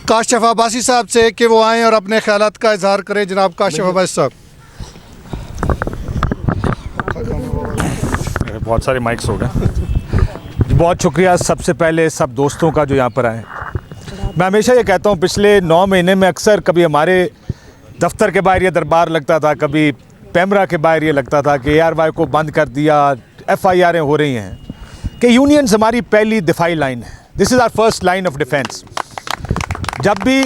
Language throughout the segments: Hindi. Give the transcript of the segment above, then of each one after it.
काशिफ अब्बासी साहब से कि वो आएँ और अपने ख्यालात का इजहार करें। जनाब काशिफ अब्बासी साहब। बहुत सारे माइक्स हो गए। बहुत शुक्रिया सबसे पहले सब दोस्तों का जो यहाँ पर आए। मैं हमेशा ये कहता हूँ, पिछले 9 महीने में अक्सर कभी हमारे दफ्तर के बाहर ये दरबार लगता था, कभी पैमरा के बाहर ये लगता था कि ARY को बंद कर दिया, FIR हो रही हैं कि यूनियंस हमारी पहली दिफाई लाइन है। This is our first line of defence. जब भी,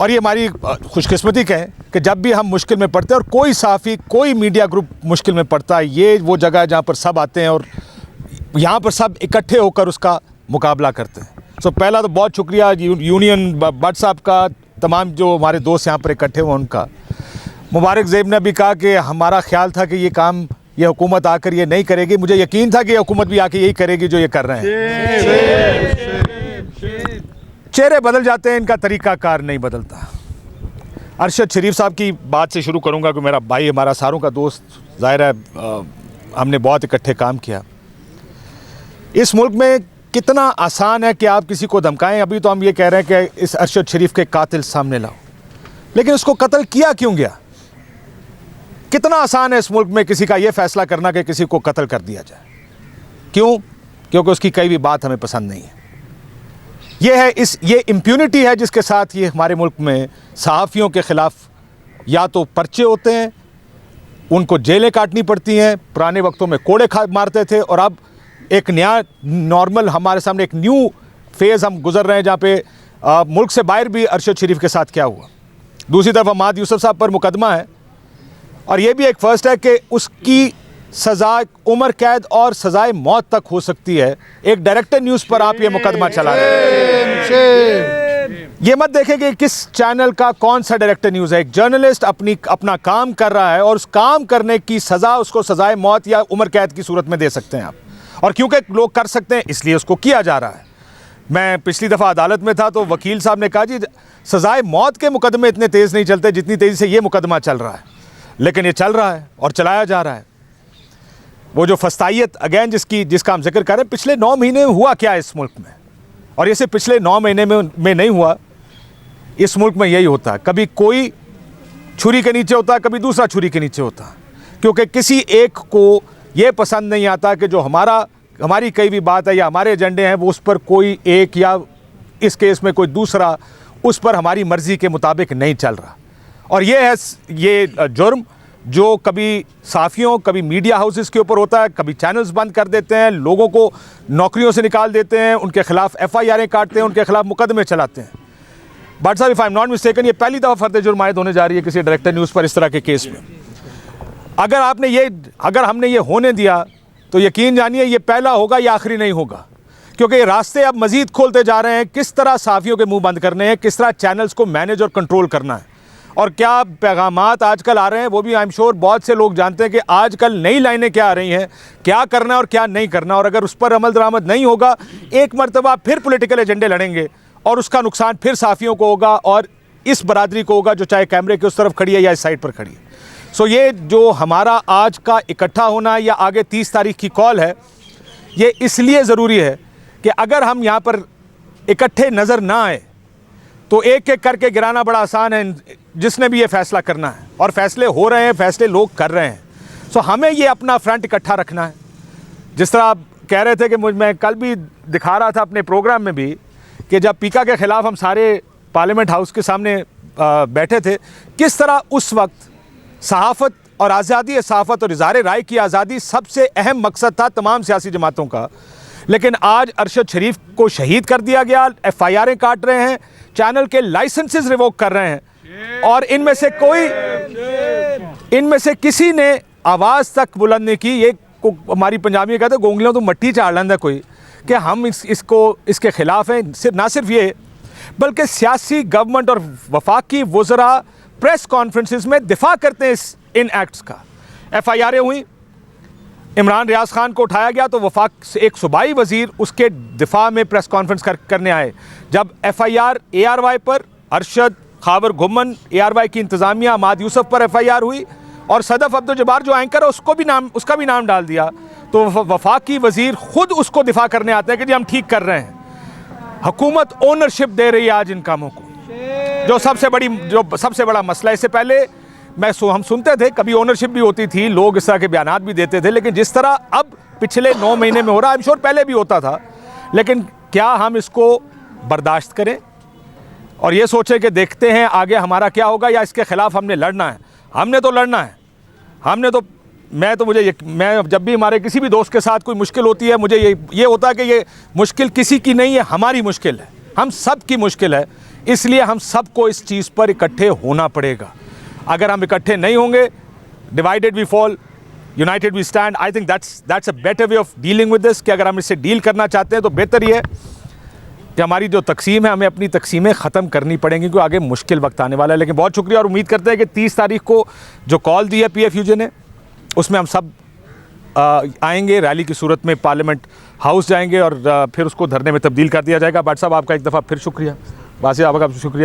और ये हमारी खुशकिस्मती का है कि जब भी हम मुश्किल में पड़ते हैं और कोई सहाफ़ी, कोई मीडिया ग्रुप मुश्किल में पड़ता है, ये वो जगह है जहाँ पर सब आते हैं और यहाँ पर सब इकट्ठे होकर उसका मुकाबला करते हैं। सो पहला तो बहुत शुक्रिया यूनियन भट्ट साहब का, तमाम जो हमारे दोस्त यहाँ पर इकट्ठे हुए उनका। मुबारक ज़ेब ने भी कहा कि हमारा ख्याल था कि ये काम ये हुकूमत आकर ये नहीं करेगी, मुझे यकीन था कि ये हुकूमत भी आके यही करेगी जो ये कर रहे हैं। चेहरे बदल जाते हैं, इनका तरीक़ाकार नहीं बदलता। अरशद शरीफ साहब की बात से शुरू करूँगा कि मेरा भाई, हमारा सारों का दोस्त, ज़ाहिर है हमने बहुत इकट्ठे काम किया। इस मुल्क में कितना आसान है कि आप किसी को धमकाएं। अभी तो हम ये कह रहे हैं कि इस अरशद शरीफ के कातिल सामने लाओ, लेकिन उसको कत्ल किया क्यों गया? कितना आसान है इस मुल्क में किसी का ये फैसला करना कि किसी को कत्ल कर दिया जाए। क्यों? क्योंकि उसकी कई भी बात हमें पसंद नहीं है। ये इम्प्यूनिटी है जिसके साथ ये हमारे मुल्क में सहाफ़ियों के ख़िलाफ़ या तो पर्चे होते हैं, उनको जेलें काटनी पड़ती हैं, पुराने वक्तों में कोड़े मारते थे, और अब एक नया नॉर्मल हमारे सामने एक न्यू फेज़ हम गुजर रहे हैं जहाँ पे मुल्क से बाहर भी अरशद शरीफ के साथ क्या हुआ। दूसरी तरफ अहमद यूसुफ साहब पर मुकदमा है, और ये भी एक फ़र्स्ट है कि उसकी सज़ा उम्र कैद और सज़ाए मौत तक हो सकती है। एक डायरेक्टर न्यूज़ पर आप ये मुकदमा चला रहे हैं। ये मत देखें कि किस चैनल का कौन सा डायरेक्टर न्यूज़ है। एक जर्नलिस्ट अपना काम कर रहा है और उस काम करने की सज़ा उसको सज़ाए मौत या उम्र कैद की सूरत में दे सकते हैं आप, और क्योंकि लोग कर सकते हैं इसलिए उसको किया जा रहा है। मैं पिछली दफ़ा अदालत में था तो वकील साहब ने कहा जी सज़ाए मौत के मुकदमे इतने तेज़ नहीं चलते जितनी तेज़ी से ये मुकदमा चल रहा है, लेकिन ये चल रहा है और चलाया जा रहा है। वो जो फस्तायत अगेन जिसका हम जिक्र कर रहे हैं, पिछले 9 महीने में हुआ क्या इस मुल्क में, और ये सिर्फ पिछले 9 महीने में नहीं हुआ, इस मुल्क में यही होता है। कभी कोई छुरी के नीचे होता है, कभी दूसरा छुरी के नीचे होता है, क्योंकि किसी एक को ये पसंद नहीं आता कि जो हमारी कई भी बात है या हमारे एजेंडे हैं वो उस पर कोई एक, या इस केस में कोई दूसरा उस पर हमारी मर्ज़ी के मुताबिक नहीं चल रहा। और ये है ये जुर्म जो कभी सहाफ़ियों, कभी मीडिया हाउसेस के ऊपर होता है, कभी चैनल्स बंद कर देते हैं, लोगों को नौकरियों से निकाल देते हैं, उनके ख़िलाफ़ FIR काटते हैं, उनके ख़िलाफ़ मुकदमे चलाते हैं। बट साहब, if I am not mistaken, ये पहली दफ़ा फ़र्द जुर्म आयद होने जा रही है किसी डायरेक्टर न्यूज़ पर इस तरह के केस में। अगर हमने ये होने दिया तो यकीन जानिए ये पहला होगा या आखिरी नहीं होगा, क्योंकि ये रास्ते अब मज़ीद खोलते जा रहे हैं। किस तरह सहाफ़ियों के मुंह बंद करने हैं, किस तरह चैनल्स को मैनेज और कंट्रोल करना है, और क्या पैगामात आजकल आ रहे हैं वो भी आई एम श्योर बहुत से लोग जानते हैं कि आजकल नई लाइनें क्या आ रही हैं, क्या करना और क्या नहीं करना। और अगर उस पर अमल दरामद नहीं होगा, एक मरतबा फिर पॉलिटिकल एजेंडे लड़ेंगे और उसका नुकसान फिर सहाफ़ियों को होगा और इस बरादरी को होगा जो चाहे कैमरे के उस तरफ खड़ी है या इस साइड पर खड़ी है। सो ये जो हमारा आज का इकट्ठा होना या आगे 30 तारीख की कॉल है, ये इसलिए ज़रूरी है कि अगर हम यहाँ पर इकट्ठे नज़र ना आए तो एक एक करके गिराना बड़ा आसान है जिसने भी ये फ़ैसला करना है, और फ़ैसले हो रहे हैं, फ़ैसले लोग कर रहे हैं। सो हमें ये अपना फ्रंट इकट्ठा रखना है। जिस तरह आप कह रहे थे कि मैं कल भी दिखा रहा था अपने प्रोग्राम में भी कि जब पीका के ख़िलाफ़ हम सारे पार्लियामेंट हाउस के सामने बैठे थे, किस तरह उस वक्त सहाफ़त और आज़ादी सहाफ़त और इज़हार राय की आज़ादी सबसे अहम मकसद था तमाम सियासी जमातों का। लेकिन आज अरशद शरीफ को शहीद कर दिया गया, FIR काट रहे हैं, चैनल के लाइसेंसेस रिवोक कर रहे हैं, और इनमें से किसी ने आवाज़ तक बुलंद नहीं की। ये हमारी पंजाबी में कहते हैं गोंगलियों तो मट्टी चाड़ लेंदा कोई, कि हम इसके ख़िलाफ़ हैं। ना सिर्फ ये, बल्कि सियासी गवर्नमेंट और वफाकी वज़रा प्रेस कॉन्फ्रेंसेस में दिफा करते हैं इन एक्ट्स का। FIR हुई, इमरान रियाज खान को उठाया गया तो वफाक से एक सूबाई वज़ीर उसके दिफा में प्रेस कॉन्फ्रेंस करने आए। जब FIR ARY पर, अरशद, खावर घुमन, ARY की इंतज़ामिया, अहमद यूसुफ पर FIR हुई, और सदफ़ अब्दुल जब्बार जो एंकर है उसका भी नाम डाल दिया, तो वफाकी वज़ीर ख़ुद उसको दिफा करने आते हैं कि जी हम ठीक कर रहे हैं। हुकूमत ओनरशिप दे रही है आज इन कामों को। जो सबसे बड़ा मसला है, इससे पहले हम सुनते थे कभी ओनरशिप भी होती थी, लोग इस तरह के बयानात भी देते थे, लेकिन जिस तरह अब पिछले 9 महीने में हो रहा है, आई एम श्योर पहले भी होता था, लेकिन क्या हम इसको बर्दाश्त करें और ये सोचें कि देखते हैं आगे हमारा क्या होगा, या इसके ख़िलाफ़ हमने लड़ना है? हमने तो लड़ना है। मैं जब भी हमारे किसी भी दोस्त के साथ कोई मुश्किल होती है, मुझे ये होता है कि ये मुश्किल किसी की नहीं है, हमारी मुश्किल है, हम सब की मुश्किल है, इसलिए हम सबको इस चीज़ पर इकट्ठे होना पड़ेगा। अगर हम इकट्ठे नहीं होंगे, divided we fall, united we stand. I think that's a better way of dealing with this, कि अगर हम इससे डील करना चाहते हैं तो बेहतर ये है कि हमारी जो तकसीम है, हमें अपनी तकसीमें ख़त्म करनी पड़ेंगी, क्योंकि आगे मुश्किल वक्त आने वाला है। लेकिन बहुत शुक्रिया, और उम्मीद करते हैं कि 30 तारीख को जो कॉल दी है PFUJ ने, उसमें हम सब आएंगे, रैली की सूरत में पार्लियामेंट हाउस जाएंगे और फिर उसको धरने में तब्दील कर दिया जाएगा। भट्ट साहब, आपका एक दफ़ा फिर शुक्रिया। वासी आपका शुक्रिया।